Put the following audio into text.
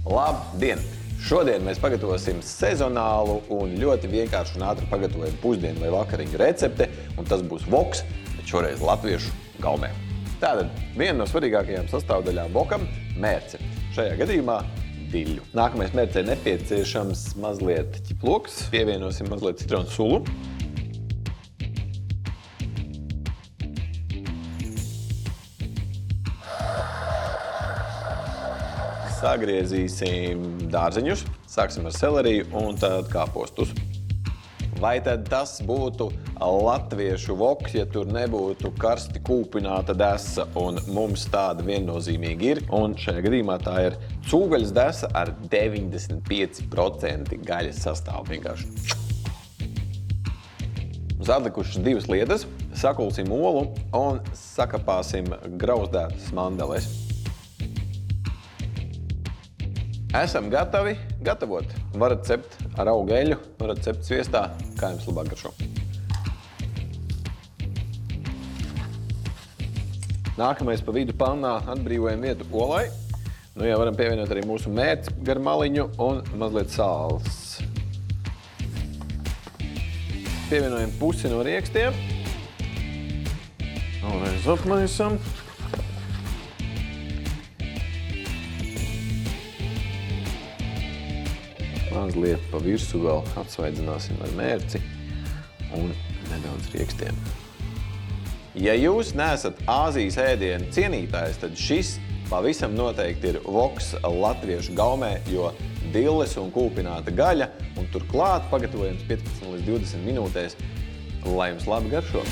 Labdien! Šodien mēs pagatavosim sezonālu un ļoti vienkāršu un ātri pagatavojumu pusdienu vai vakariņu recepti, un tas būs voks, bet šoreiz latviešu gaumē. Tātad viena no svarīgākajām sastāvdaļām vokam – mērce. Šajā gadījumā diļu. Nākamais mērcei nepieciešams mazliet ķiploks. Pievienosim mazliet citronu sulu. Sagriezīsim dārzeņus, sāksim ar seleriju un tad kāpostus. Vai tad tas būtu latviešu voks, ja tur nebūtu karsti kūpināta desa, un mums tāda viennozīmīgi ir. Un šajā gadījumā tā ir cūgaļas desa ar 95% gaļas sastāvu vienkārši. Mums atlikušas divas lietas. Sakulsim olu un sakapāsim grauzdētas mandeles. Esam gatavi gatavot. Varat cept ar augu eļu, varat cept sviestā, kā jums labāk garšo. Nākamais pa vidu pannā atbrīvojam vietu olai. Nu jau varam pievienot arī mūsu mērci gar maliņu un mazliet sāls. Pievienojam pusi no riekstiem. Vēlreiz apmaisam. Mazliet pa virsu vēl atsvaidzināsim ar mērci un nedaudz riekstiem. Ja jūs neesat Āzijas ēdienu cienītājs, tad šis pavisam noteikti ir voks latviešu gaumē, jo dilles un kūpināta gaļa un turklāt pagatavojams 15 līdz 20 minūtēs, lai jums labi garšo.